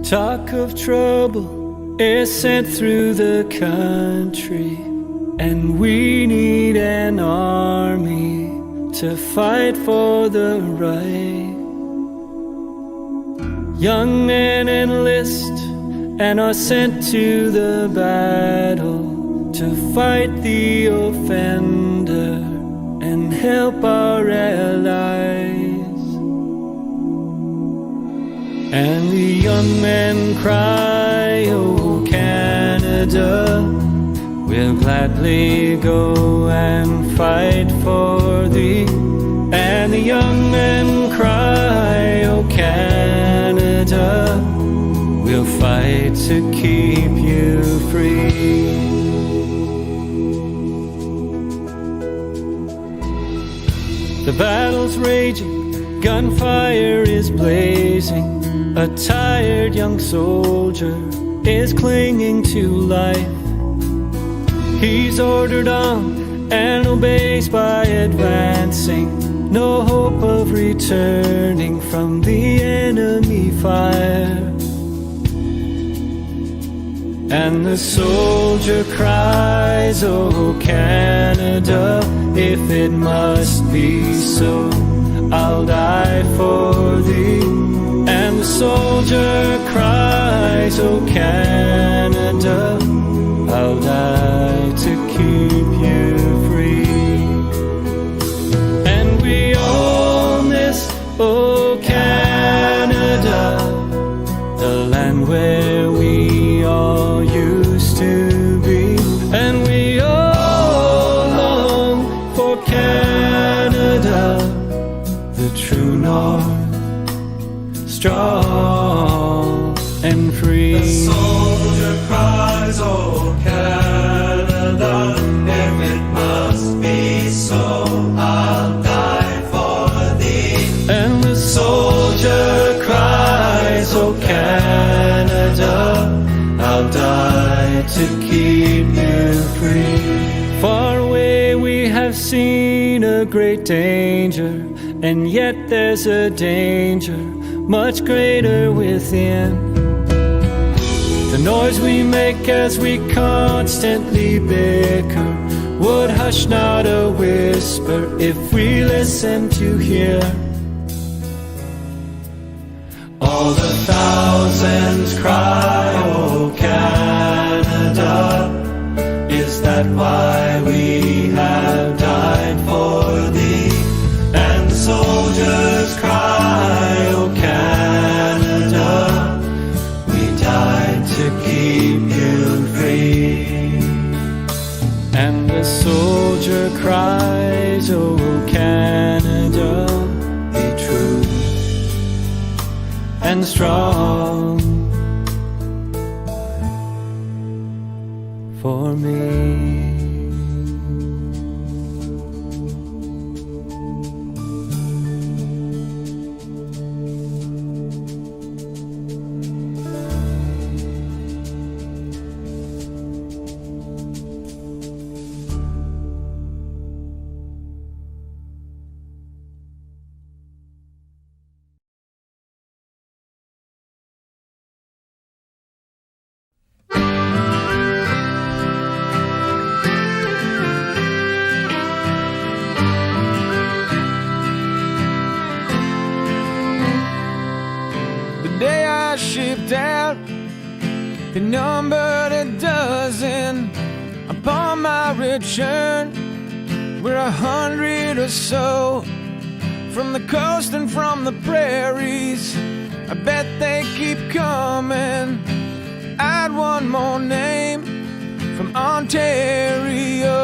Talk of trouble is sent through the country, and we need an army to fight for the right. Young men enlist and are sent to the battle to fight the offender and help our allies. And the young men cry, "Oh, Canada, we'll gladly go and fight for thee." And the young men cry, "Oh, Canada, we'll fight to keep you free." The battle's raging, gunfire is blazing. A tired young soldier is clinging to life. He's ordered on and obeys by advancing. No hope of returning from the enemy fire. And the soldier cries, "Oh, Canada, if it must be so, I'll die for thee." And the soldier cries, "Oh, Canada, I'll die to keep you free." And we all miss, oh, Canada, the land where we all used to be. And we all long for Canada, the true north, strong and free. The soldier cries, "Oh, Canada, if it must be so, I'll die for thee." And the soldier cries, "Oh, Canada, I'll die to keep you free." Far away we have seen a great danger, and yet there's a danger much greater within. The noise we make as we constantly bicker would hush not a whisper if we listened to hear all the thousands cry, "Oh Canada, is that why we have died for thee?" And soldiers cry, "Oh Canada, we died to keep you free." And the soldier cries, "Oh Canada, be true and strong for me." Shipped out, they numbered a dozen. Upon my return, we're 100 or so, from the coast and from the prairies. I bet they keep coming. Add one more name from Ontario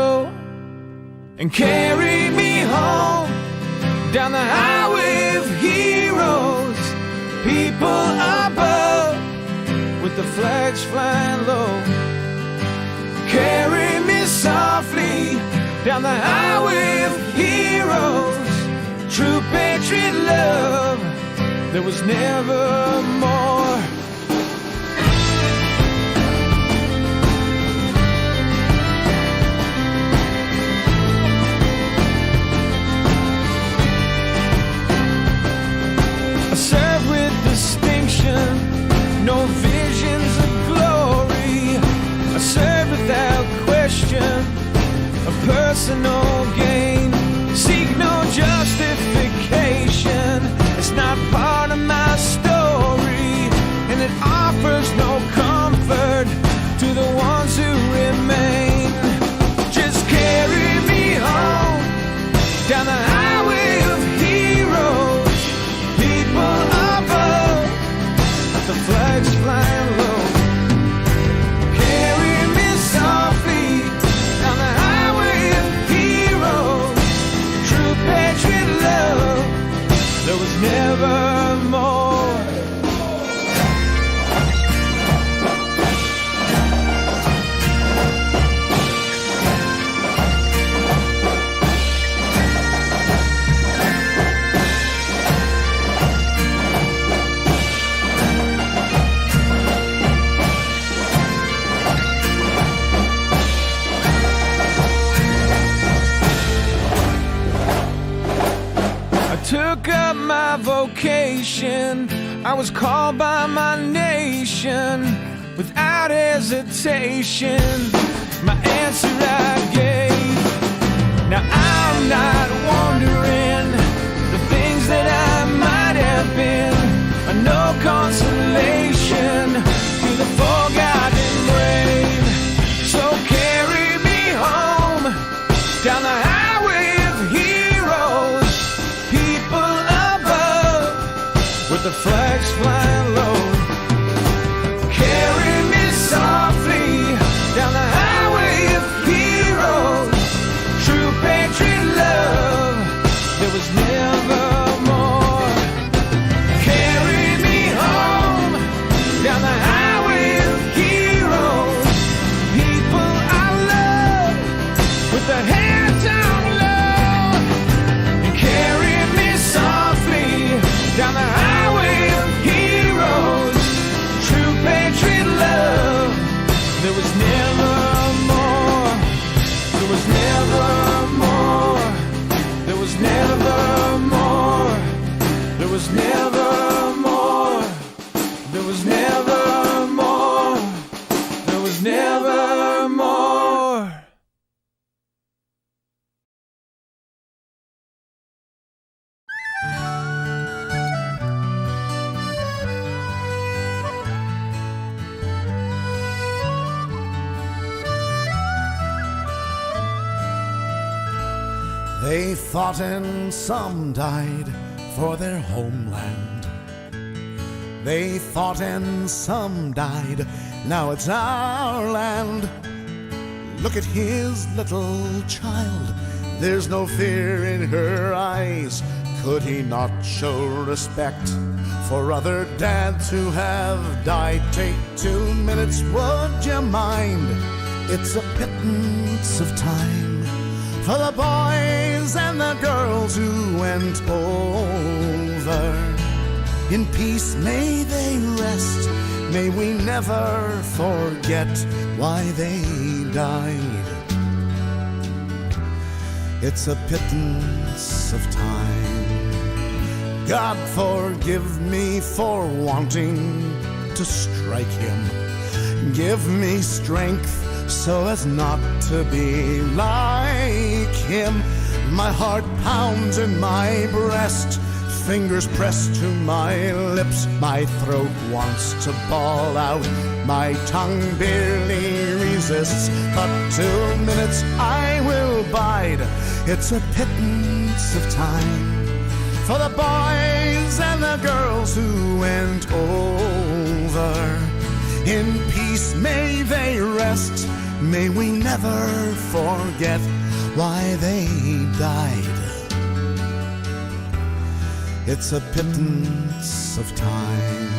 and carry me home down the highway of heroes. People above with the flags flying low. Carry me softly down the highway of heroes. True patriot love, there was never more. I serve with distinction, no visions of glory. I serve without question, a personal gain. Seek no justification, it's not part of my story, and it offers no comfort to the ones who remain. Just carry me home down the highway of heroes. People above, the flags flying low. Carry me softly down the highway of heroes. True patriot love, there was never more. Took up my vocation, I was called by my nation without hesitation. My answer I gave. Now I'm not wondering the things that I might have been, are no consolation to the forgotten brave. So carry me home down the highway of heroes. People above with the flags flying low. Carry me softly down the highway of heroes. True patriot love, there was never more. Carry me home down the highway of heroes. People I love with their heads down low. And carry me softly down the highway of heroes. True patriot love, there was never more. There was never more. There was never more. There was never more. There was never more. They fought and some died for their homeland. They fought and some died, now it's our land. Look at his little child, there's no fear in her eyes. Could he not show respect for other dads who have died? Take 2 minutes, would you mind? It's a pittance of time for the boys and the girls who went over. In peace may they rest, may we never forget why they died. It's a pittance of time. God forgive me for wanting to strike him. Give me strength so as not to be like him. My heart pounds in my breast, fingers pressed to my lips. My throat wants to bawl out, my tongue barely resists. But 2 minutes I will bide. It's a pittance of time for the boys and the girls who went over. In peace may they rest, may we never forget why they died. It's a pittance of time.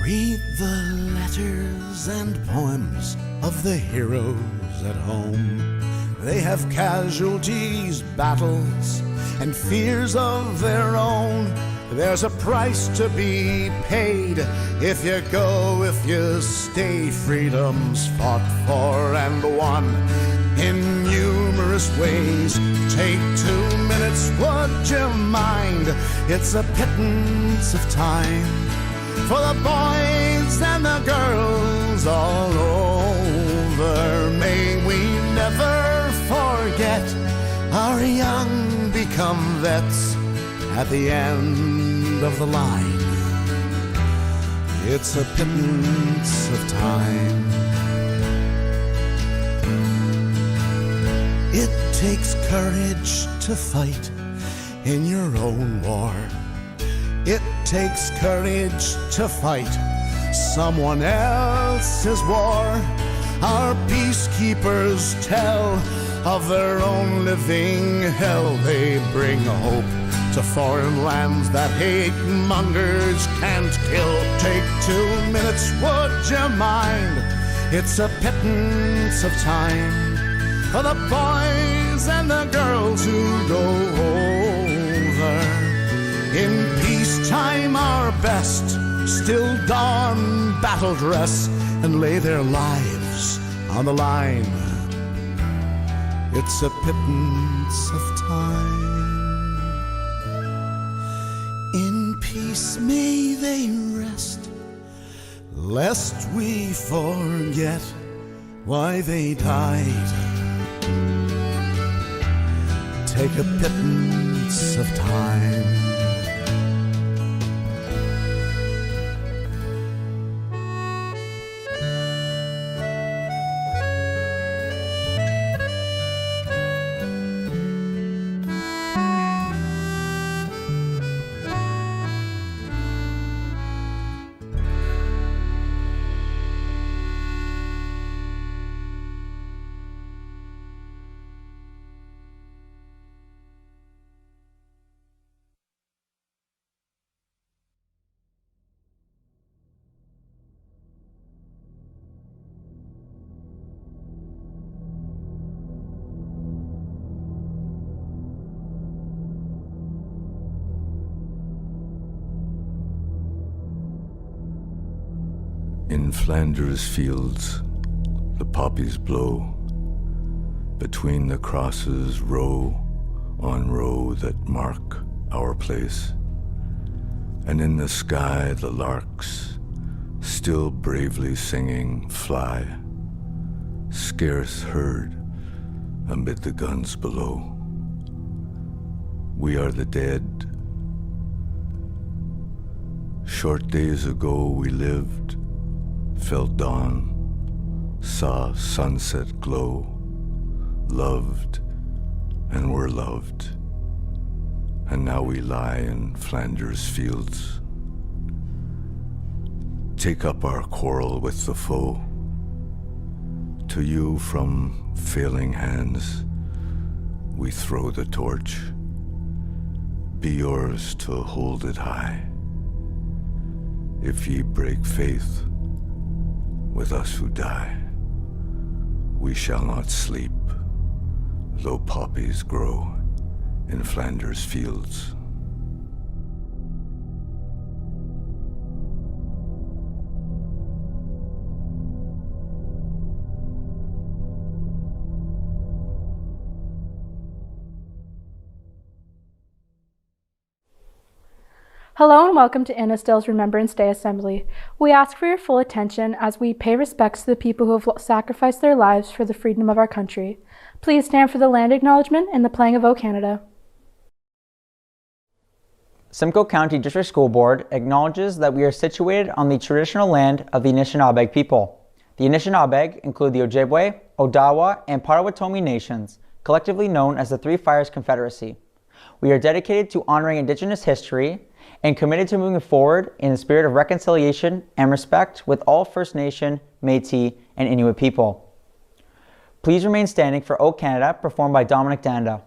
Read the letters and poems of the heroes at home. They have casualties, battles, and fears of their own. There's a price to be paid if you go, if you stay. Freedom's fought for and won in numerous ways. Take 2 minutes, would you mind? It's a pittance of time for the boys and the girls all over. May we never forget our young become vets at the end of the line. It's a pittance of time. It takes courage to fight in your own war. It takes courage to fight someone else's war. Our peacekeepers tell of their own living hell. They bring hope to foreign lands that hate mongers can't kill. Take 2 minutes, would you mind? It's a pittance of time for the boys and the girls who go over. In peacetime our best still don battle dress and lay their lives on the line. It's a pittance of time. In peace may they rest, lest we forget why they died. Take a pittance of time. In Flanders fields, the poppies blow between the crosses, row on row that mark our place. and in the sky the larks, still bravely singing, fly, scarce heard amid the guns below. We are the dead. Short days ago we lived, felt dawn, saw sunset glow, loved and were loved, and now we lie in Flanders fields. Take up our quarrel with the foe. To you from failing hands we throw the torch. Be yours to hold it high. If ye break faith with us who die, we shall not sleep, though poppies grow in Flanders fields. Hello and welcome to Innisdale's Remembrance Day Assembly. We ask for your full attention as we pay respects to the people who have sacrificed their lives for the freedom of our country. Please stand for the land acknowledgement and the playing of O Canada. Simcoe County District School Board acknowledges that we are situated on the traditional land of the Anishinaabe people. The Anishinaabe include the Ojibwe, Odawa, and Potawatomi nations, collectively known as the Three Fires Confederacy. We are dedicated to honoring Indigenous history and committed to moving forward in the spirit of reconciliation and respect with all First Nation, Métis, and Inuit people. Please remain standing for O Canada, performed by Dominic Danda.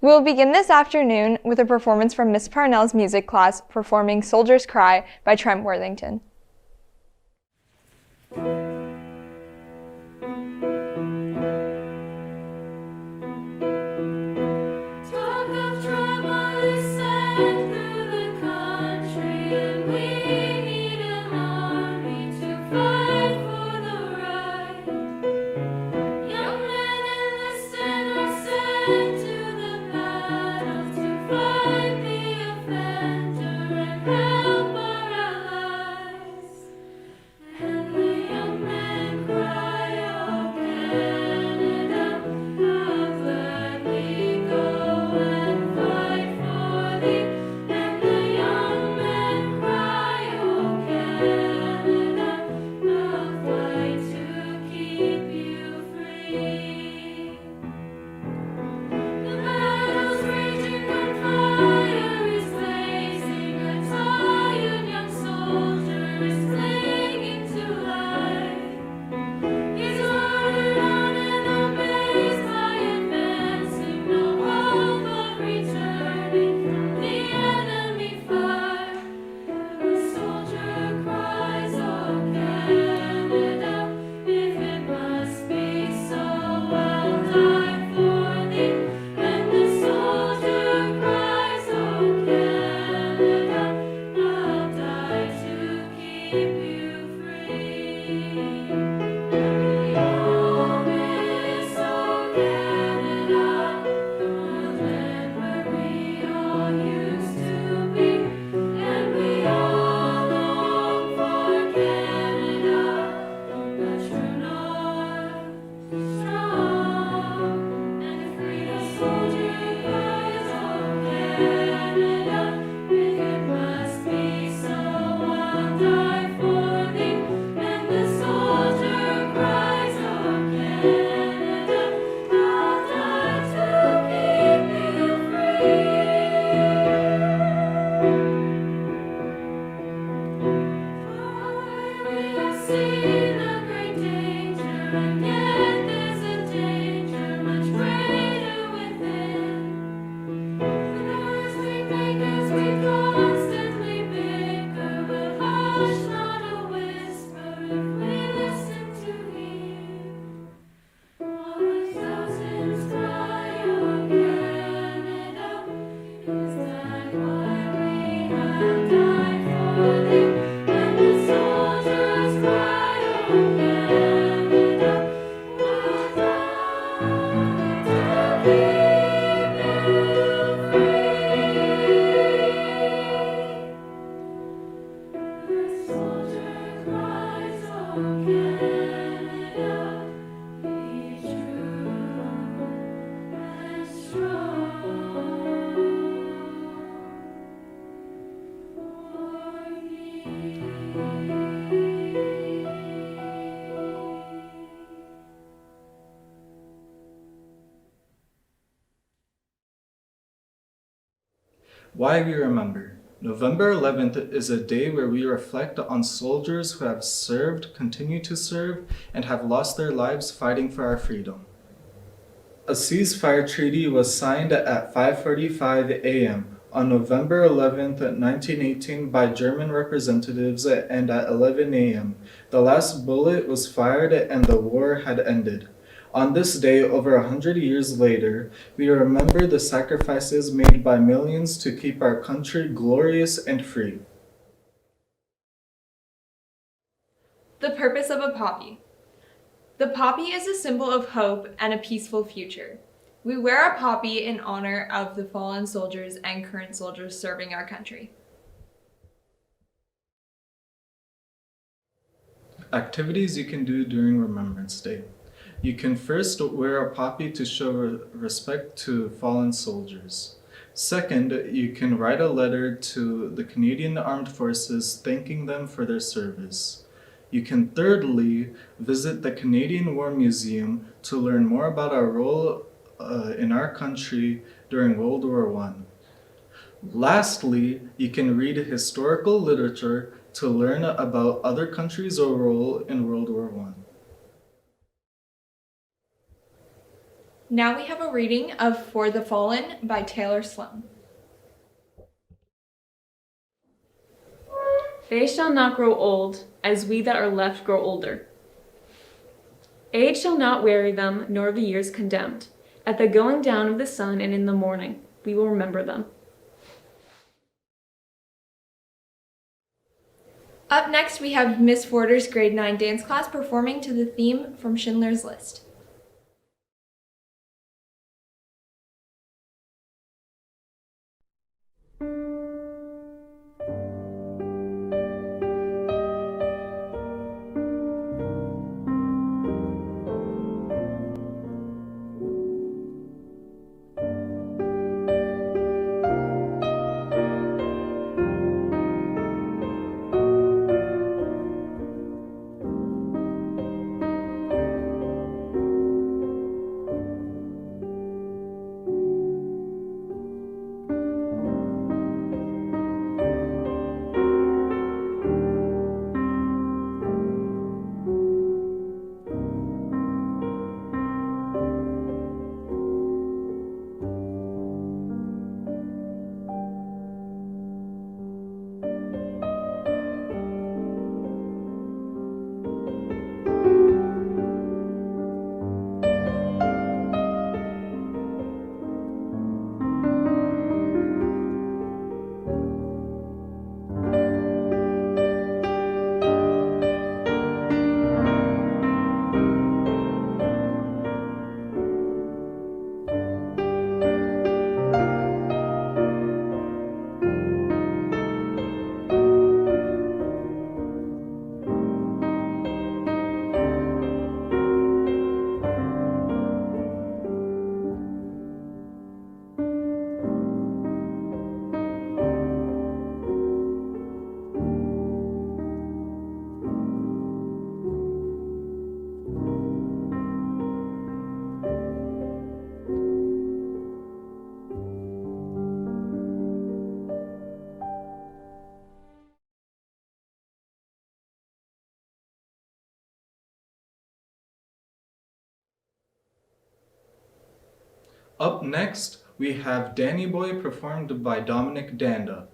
We'll begin this afternoon with a performance from Miss Parnell's music class performing Soldier's Cry by Trent Worthington. Fight the offender and help our allies. Why we remember. November 11th is a day where we reflect on soldiers who have served, continue to serve, and have lost their lives fighting for our freedom. A ceasefire treaty was signed at 5:45 a.m. on November 11th, 1918 by German representatives, and at 11 a.m. the last bullet was fired and the war had ended. On this day, over 100 years later, we remember the sacrifices made by millions to keep our country glorious and free. The purpose of a poppy. The poppy is a symbol of hope and a peaceful future. We wear a poppy in honor of the fallen soldiers and current soldiers serving our country. Activities you can do during Remembrance Day. You can first wear a poppy to show respect to fallen soldiers. Second, you can write a letter to the Canadian Armed Forces thanking them for their service. You can thirdly visit the Canadian War Museum to learn more about our role in our country during World War I. Lastly, you can read historical literature to learn about other countries' role in World War I. Now we have a reading of For the Fallen by Taylor Sloan. They shall not grow old, as we that are left grow older. Age shall not weary them, nor the years condemned. At the going down of the sun and in the morning, we will remember them. Up next, we have Miss Forder's grade 9 dance class performing to the theme from Schindler's List. Up next, we have Danny Boy performed by Dominic Danda.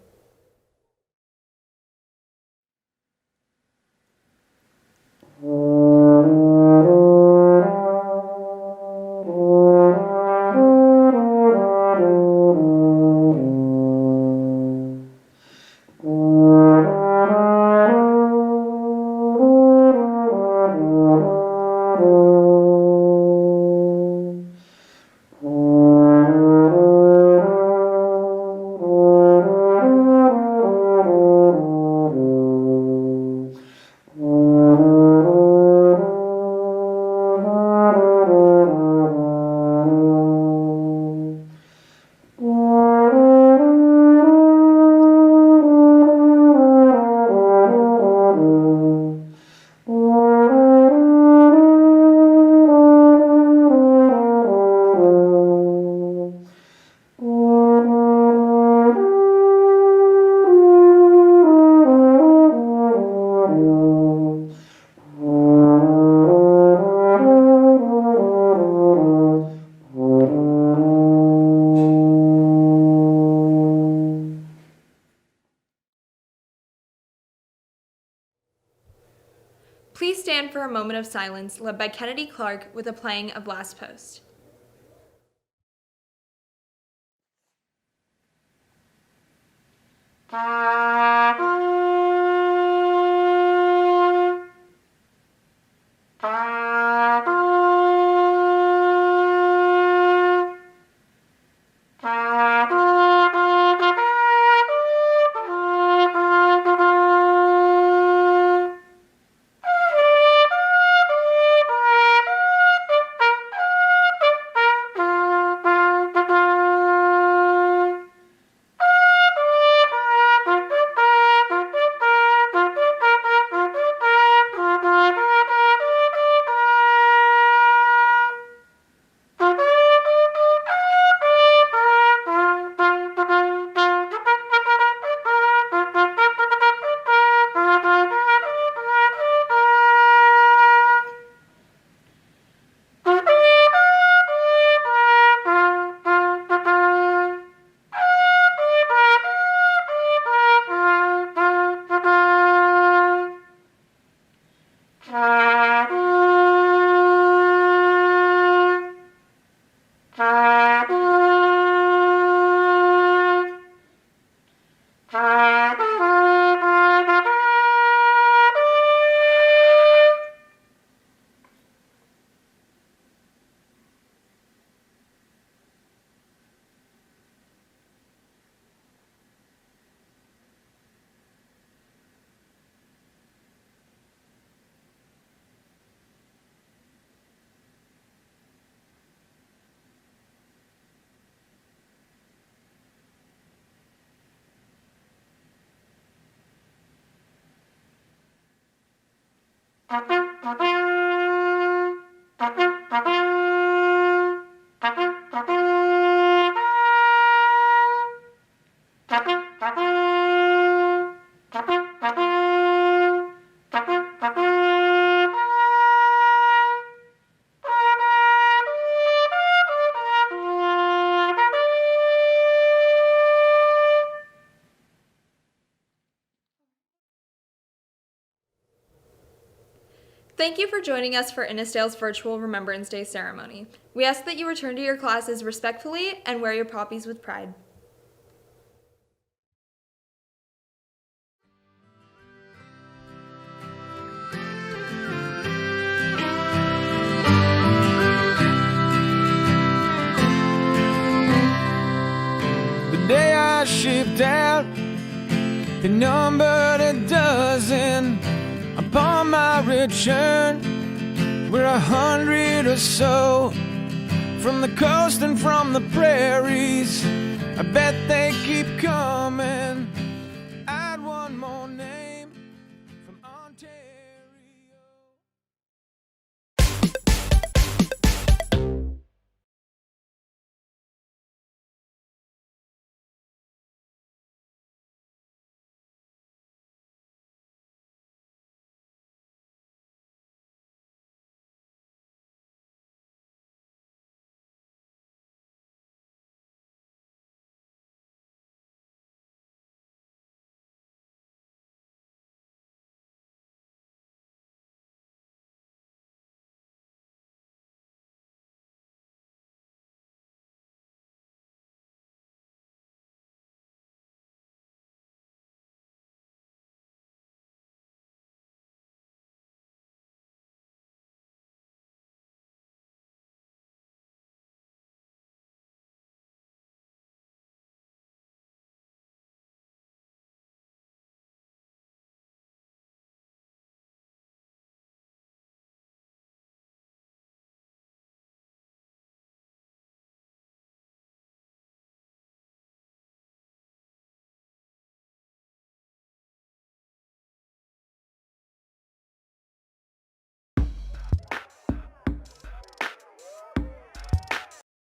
stand for a moment of silence led by Kennedy Clark with a playing of Last Post. Thank you for joining us for Innisdale's virtual Remembrance Day ceremony. We ask that you return to your classes respectfully and wear your poppies with pride. The day I shipped out, they numbered a dozen. Upon my return, we're 100 or so, from the coast and from the prairies. I bet they keep coming.